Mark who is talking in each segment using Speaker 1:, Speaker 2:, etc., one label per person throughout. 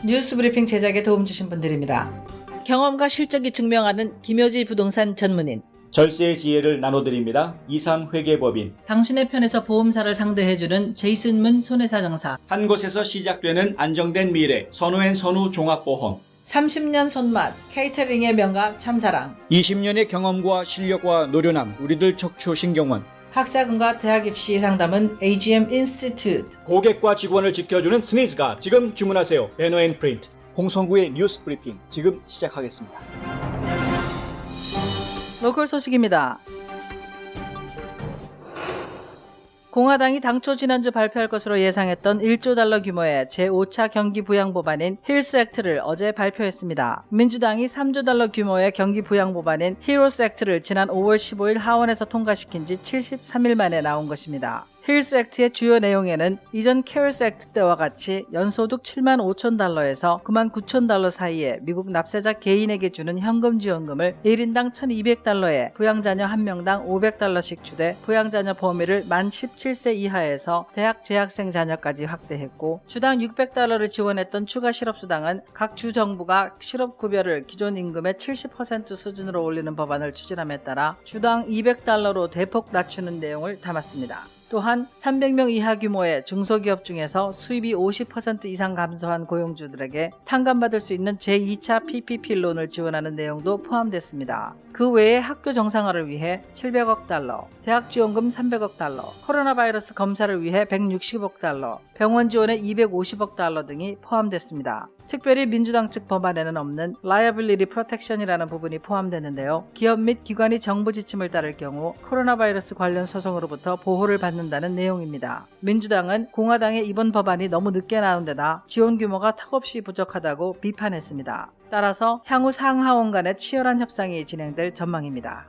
Speaker 1: 뉴스 브리핑 제작에 도움 주신 분들입니다. 경험과 실적이 증명하는 김효지 부동산 전문인,
Speaker 2: 절세의 지혜를 나눠드립니다. 이상회계법인,
Speaker 1: 당신의 편에서 보험사를 상대해주는 제이슨문 손해사정사,
Speaker 2: 한 곳에서 시작되는 안정된 미래, 선우앤선우 종합보험,
Speaker 1: 30년 손맛 케이터링의 명가 참사랑,
Speaker 2: 20년의 경험과 실력과 노련함, 우리들 척추신경원,
Speaker 1: 학자금과 대학 입시 상담은 AGM 인스티튜트,
Speaker 2: 고객과 직원을 지켜주는 스니즈가 지금 주문하세요. 배너앤프린트, 홍성구의 뉴스 브리핑 지금 시작하겠습니다.
Speaker 1: 로컬 소식입니다. 공화당이 당초 지난주 발표할 것으로 예상했던 1조 달러 규모의 제5차 경기 부양 법안인 힐스 액트를 어제 발표했습니다. 민주당이 3조 달러 규모의 경기 부양 법안인 히로스 액트를 지난 5월 15일 하원에서 통과시킨 지 73일 만에 나온 것입니다. 힐스 액트의 주요 내용에는 이전 케어스 액트 때와 같이 연소득 7만 5천 달러에서 9만 9천 달러 사이에 미국 납세자 개인에게 주는 현금 지원금을 1인당 1,200달러에 부양자녀 1명당 500달러씩 주되 부양자녀 범위를 만 17세 이하에서 대학 재학생 자녀까지 확대했고, 주당 600달러를 지원했던 추가 실업수당은 각 주 정부가 실업급여를 기존 임금의 70% 수준으로 올리는 법안을 추진함에 따라 주당 200달러로 대폭 낮추는 내용을 담았습니다. 또한 300명 이하 규모의 중소기업 중에서 수입이 50% 이상 감소한 고용주들에게 탕감받을 수 있는 제2차 PPP 론을 지원하는 내용도 포함됐습니다. 그 외에 학교 정상화를 위해 700억 달러, 대학 지원금 300억 달러, 코로나 바이러스 검사를 위해 160억 달러, 병원 지원에 250억 달러 등이 포함됐습니다. 특별히 민주당 측 법안에는 없는 Liability Protection이라는 부분이 포함되는데요. 기업 및 기관이 정부 지침을 따를 경우 코로나 바이러스 관련 소송으로부터 보호를 받는다는 내용입니다. 민주당은 공화당의 이번 법안이 너무 늦게 나온 데다 지원 규모가 턱없이 부족하다고 비판했습니다. 따라서 향후 상하원 간의 치열한 협상이 진행될 전망입니다.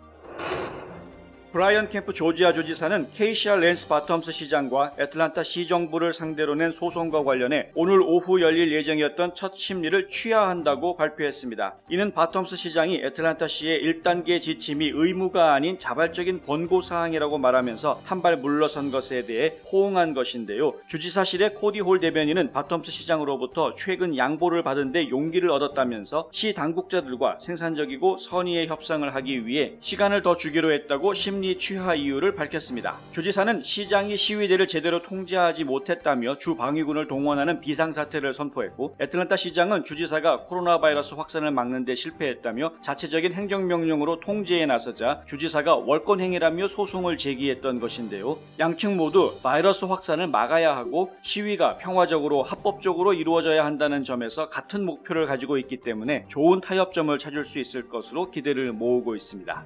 Speaker 2: 브라이언 캠프 조지아 주지사는 케이시아 랜스 바텀스 시장과 애틀란타 시정부를 상대로 낸 소송과 관련해 오늘 오후 열릴 예정이었던 첫 심리를 취하한다고 발표했습니다. 이는 바텀스 시장이 애틀란타시의 1단계 지침이 의무가 아닌 자발적인 권고사항이라고 말하면서 한 발 물러선 것에 대해 호응한 것인데요. 주지사실의 코디 홀 대변인은 바텀스 시장으로부터 최근 양보를 받은 데 용기를 얻었다면서 시 당국자들과 생산적이고 선의의 협상을 하기 위해 시간을 더 주기로 했다고 심리 취하 이유를 밝혔습니다. 주지사는 시장이 시위대를 제대로 통제하지 못했다며 주 방위군을 동원하는 비상사태를 선포했고, 애틀란타 시장은 주지사가 코로나 바이러스 확산을 막는 데 실패했다며 자체적인 행정명령으로 통제에 나서자 주지사가 월권행위라며 소송을 제기했던 것인데요. 양측 모두 바이러스 확산을 막아야 하고 시위가 평화적으로 합법적으로 이루어져야 한다는 점에서 같은 목표를 가지고 있기 때문에 좋은 타협점을 찾을 수 있을 것으로 기대를 모으고 있습니다.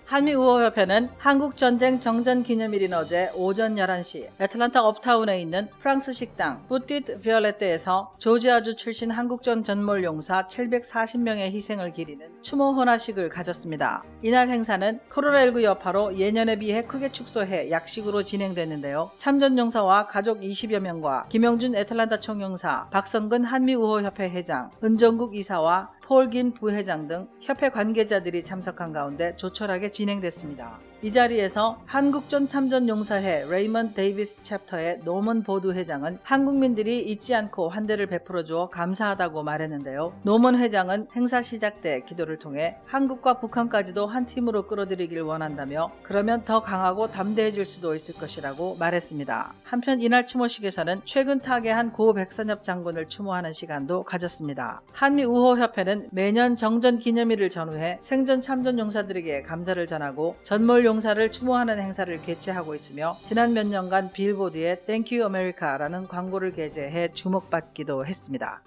Speaker 1: 한미우호협회는 한국전쟁 정전기념일인 어제 오전 11시 애틀란타 업타운에 있는 프랑스 식당 뿌띠트 비올레떼에서 조지아주 출신 한국전 전몰용사 740명의 희생을 기리는 추모 헌화식을 가졌습니다. 이날 행사는 코로나19 여파로 예년에 비해 크게 축소해 약식으로 진행됐는데요. 참전용사와 가족 20여 명과 김영준 애틀란타 총영사, 박성근 한미우호협회 회장, 은정국 이사와 폴긴 부회장 등 협회 관계자들이 참석한 가운데 조촐하게 진행됐습니다. 이 자리에서 한국전 참전용사회 레이먼드 데이비스 챕터의 노먼 보드 회장은 한국민들이 잊지 않고 환대를 베풀어주어 감사하다고 말했는데요. 노먼 회장은 행사 시작 때 기도를 통해 한국과 북한까지도 한 팀으로 끌어들이길 원한다며 그러면 더 강하고 담대해질 수도 있을 것이라고 말했습니다. 한편 이날 추모식에서는 최근 타계한 고 백선엽 장군을 추모하는 시간도 가졌습니다. 한미우호협회는 매년 정전기념일을 전후해 생전 참전용사들에게 감사를 전하고 전몰용사를 추모하는 행사를 개최하고 있으며 지난 몇 년간 빌보드에 Thank You America라는 광고를 게재해 주목받기도 했습니다.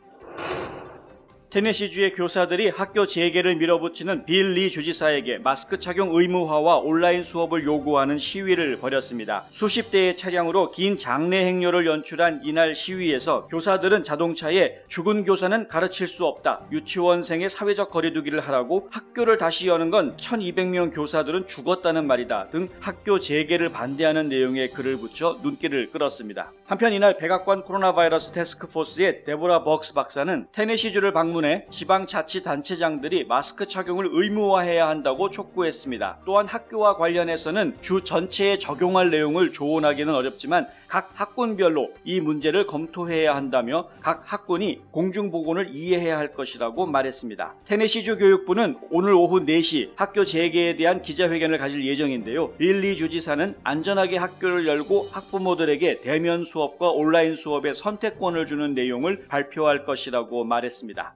Speaker 2: 테네시주의 교사들이 학교 재개를 밀어붙이는 빌 리 주지사에게 마스크 착용 의무화와 온라인 수업을 요구하는 시위를 벌였습니다. 수십 대의 차량으로 긴 장례 행렬을 연출한 이날 시위에서 교사들은 자동차에 죽은 교사는 가르칠 수 없다, 유치원생의 사회적 거리두기를 하라고, 학교를 다시 여는 건 1200명 교사들은 죽었다는 말이다 등 학교 재개를 반대하는 내용의 글을 붙여 눈길을 끌었습니다. 한편 이날 백악관 코로나 바이러스 태스크포스의 데보라 벅스 박사는 테네시주를 방문해 지방자치단체장들이 마스크 착용을 의무화해야 한다고 촉구했습니다. 또한 학교와 관련해서는 주 전체에 적용할 내용을 조언하기는 어렵지만 각 학군별로 이 문제를 검토해야 한다며 각 학군이 공중보건을 이해해야 할 것이라고 말했습니다. 테네시주 교육부는 오늘 오후 4시 학교 재개에 대한 기자회견을 가질 예정인데요. 빌리 주지사는 안전하게 학교를 열고 학부모들에게 대면 수업과 온라인 수업의 선택권을 주는 내용을 발표할 것이라고 말했습니다.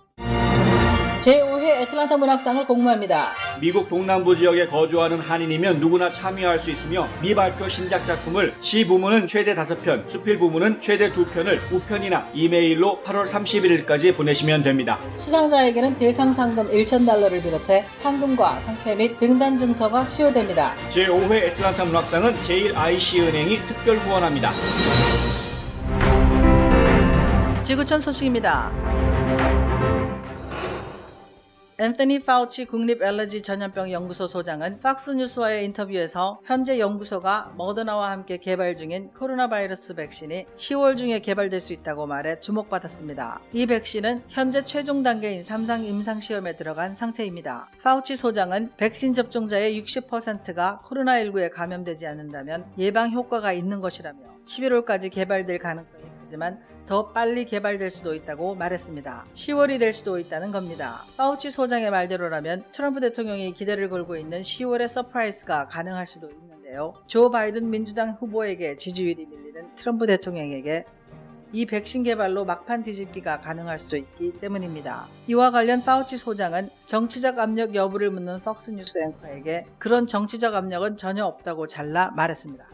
Speaker 1: 제5회 애틀란타 문학상을 공모합니다.
Speaker 2: 미국 동남부 지역에 거주하는 한인이면 누구나 참여할 수 있으며 미발표 신작 작품을 시 부문은 최대 5편, 수필 부문은 최대 2편을 우편이나 이메일로 8월 31일까지 보내시면 됩니다.
Speaker 1: 수상자에게는 대상 상금 $1,000를 비롯해 상금과 상패 및 등단 증서가 수여됩니다.
Speaker 2: 제5회 애틀란타 문학상은 제1IC은행이 특별 후원합니다.
Speaker 1: 지구촌 소식입니다. 앤서니 파우치 국립 알러지 전염병 연구소 소장은 팍스뉴스와의 인터뷰에서 현재 연구소가 모더나와 함께 개발 중인 코로나 바이러스 백신이 10월 중에 개발될 수 있다고 말해 주목받았습니다. 이 백신은 현재 최종 단계인 3상 임상시험에 들어간 상태입니다. 파우치 소장은 백신 접종자의 60%가 코로나19에 감염되지 않는다면 예방 효과가 있는 것이라며 11월까지 개발될 가능성이 크지만 더 빨리 개발될 수도 있다고 말했습니다. 10월이 될 수도 있다는 겁니다. 파우치 소장의 말대로라면 트럼프 대통령이 기대를 걸고 있는 10월의 서프라이즈가 가능할 수도 있는데요. 조 바이든 민주당 후보에게 지지율이 밀리는 트럼프 대통령에게 이 백신 개발로 막판 뒤집기가 가능할 수도 있기 때문입니다. 이와 관련 파우치 소장은 정치적 압력 여부를 묻는 폭스뉴스 앵커에게 그런 정치적 압력은 전혀 없다고 잘라 말했습니다.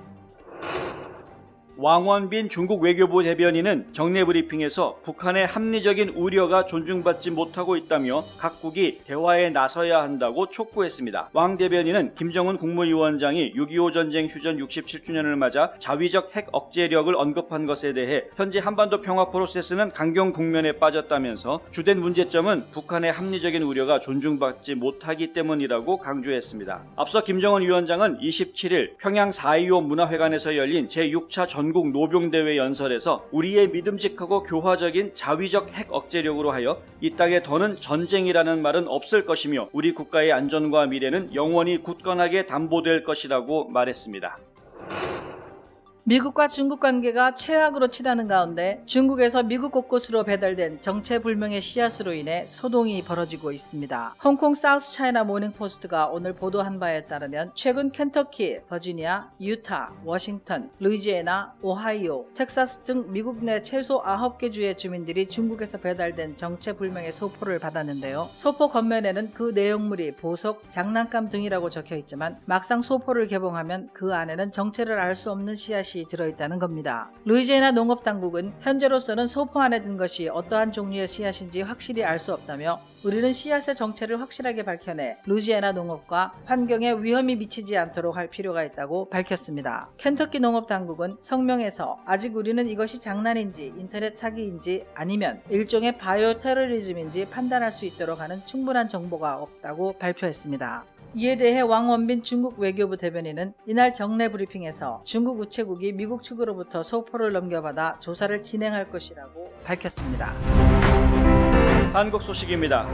Speaker 2: 왕원빈 중국 외교부 대변인은 정례 브리핑에서 북한의 합리적인 우려가 존중받지 못하고 있다며 각국이 대화에 나서야 한다고 촉구했습니다. 왕 대변인은 김정은 국무위원장이 6.25 전쟁 휴전 67주년을 맞아 자위적 핵 억제력을 언급한 것에 대해 현재 한반도 평화 프로세스는 강경 국면에 빠졌다면서 주된 문제점은 북한의 합리적인 우려가 존중받지 못하기 때문이라고 강조했습니다. 앞서 김정은 위원장은 27일 평양 4.25 문화회관에서 열린 제6차 전국 노병대회 연설에서 우리의 믿음직하고 교화적인 자위적 핵 억제력으로 하여 이 땅에 더는 전쟁이라는 말은 없을 것이며 우리 국가의 안전과 미래는 영원히 굳건하게 담보될 것이라고 말했습니다.
Speaker 1: 미국과 중국 관계가 최악으로 치닫는 가운데 중국에서 미국 곳곳으로 배달된 정체불명의 씨앗으로 인해 소동이 벌어지고 있습니다. 홍콩 사우스 차이나 모닝포스트가 오늘 보도한 바에 따르면 최근 켄터키, 버지니아, 유타, 워싱턴, 루이지애나, 오하이오, 텍사스 등 미국 내 최소 9개 주의 주민들이 중국에서 배달된 정체불명의 소포를 받았는데요. 소포 겉면에는 그 내용물이 보석, 장난감 등이라고 적혀있지만 막상 소포를 개봉하면 그 안에는 정체를 알 수 없는 씨앗이 들어있다는 겁니다. 루이지애나 농업당국은 현재로서는 소포 안에 든 것이 어떠한 종류의 씨앗인지 확실히 알 수 없다며 우리는 씨앗의 정체를 확실하게 밝혀내 루이지애나 농업과 환경에 위험이 미치지 않도록 할 필요가 있다고 밝혔습니다. 켄터키 농업당국은 성명에서 아직 우리는 이것이 장난인지 인터넷 사기인지 아니면 일종의 바이오 테러리즘인지 판단할 수 있도록 하는 충분한 정보가 없다고 발표했습니다. 이에 대해 왕원빈 중국 외교부 대변인은 이날 정례 브리핑에서 중국 우체국이 미국 측으로부터 소포를 넘겨받아 조사를 진행할 것이라고 밝혔습니다.
Speaker 2: 한국 소식입니다.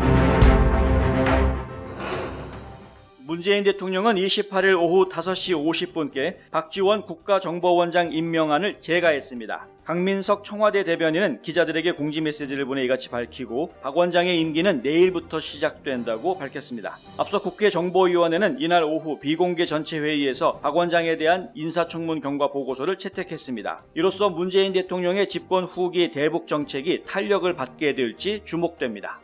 Speaker 2: 문재인 대통령은 28일 오후 5시 50분께 박지원 국가정보원장 임명안을 제가했습니다. 강민석 청와대 대변인은 기자들에게 공지 메시지를 보내 이같이 밝히고 박 원장의 임기는 내일부터 시작된다고 밝혔습니다. 앞서 국회 정보위원회는 이날 오후 비공개 전체 회의에서 박 원장에 대한 인사청문 경과 보고서를 채택했습니다. 이로써 문재인 대통령의 집권 후기 대북 정책이 탄력을 받게 될지 주목됩니다.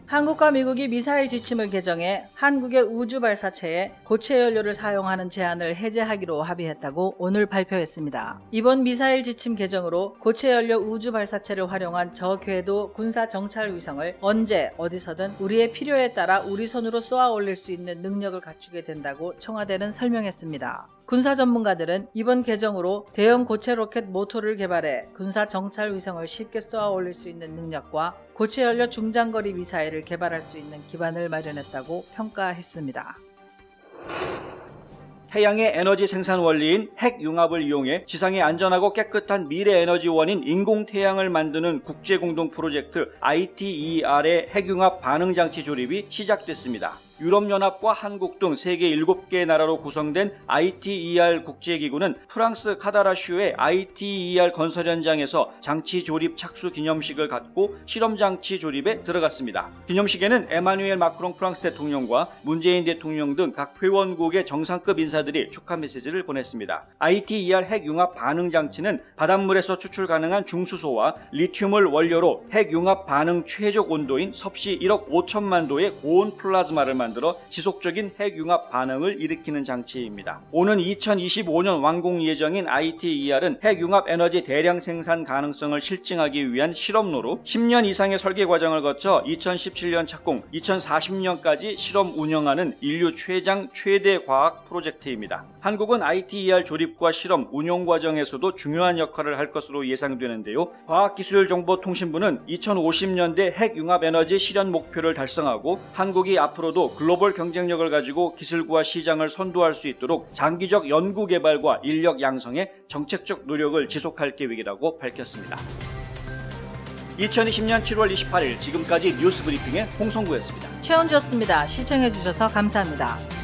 Speaker 1: 한국과 미국이 미사일 지침을 개정해 한국의 우주 발사체에 고체 연료를 사용하는 제한을 해제하기로 합의했다고 오늘 발표했습니다. 이번 미사일 지침 개정으로 고체 연료 우주 발사체를 활용한 저궤도 군사 정찰 위성을 언제 어디서든 우리의 필요에 따라 우리 손으로 쏘아 올릴 수 있는 능력을 갖추게 된다고 청와대는 설명했습니다. 군사 전문가들은 이번 개정으로 대형 고체 로켓 모터를 개발해 군사 정찰 위성을 쉽게 쏘아 올릴 수 있는 능력과 고체 연료 중장거리 미사일을 개발할 수 있는 기반을 마련했다고 평가했습니다.
Speaker 2: 태양의 에너지 생산 원리인 핵융합을 이용해 지상의 안전하고 깨끗한 미래 에너지원인 인공태양을 만드는 국제공동 프로젝트 ITER의 핵융합 반응장치 조립이 시작됐습니다. 유럽연합과 한국 등 세계 7개 나라로 구성된 ITER 국제기구는 프랑스 카다라슈의 ITER 건설 현장에서 장치 조립 착수 기념식을 갖고 실험장치 조립에 들어갔습니다. 기념식에는 에마누엘 마크롱 프랑스 대통령과 문재인 대통령 등 각 회원국의 정상급 인사들이 축하 메시지를 보냈습니다. ITER 핵융합 반응 장치는 바닷물에서 추출 가능한 중수소와 리튬을 원료로 핵융합 반응 최적 온도인 섭씨 1억 5천만 도의 고온 플라즈마를 만들어 지속적인 핵융합 반응을 일으키는 장치입니다. 오는 2025년 완공 예정인 ITER은 핵융합 에너지 대량 생산 가능성을 실증하기 위한 실험로로 10년 이상의 설계 과정을 거쳐 2017년 착공, 2040년까지 실험 운영하는 인류 최대 과학 프로젝트입니다. 한국은 ITER 조립과 실험, 운용 과정에서도 중요한 역할을 할 것으로 예상되는데요. 과학기술정보통신부는 2050년대 핵융합에너지 실현 목표를 달성하고 한국이 앞으로도 글로벌 경쟁력을 가지고 기술과 시장을 선도할 수 있도록 장기적 연구개발과 인력 양성에 정책적 노력을 지속할 계획이라고 밝혔습니다. 2020년 7월 28일 지금까지 뉴스 브리핑의 홍성구였습니다.
Speaker 1: 최원주였습니다. 시청해주셔서 감사합니다.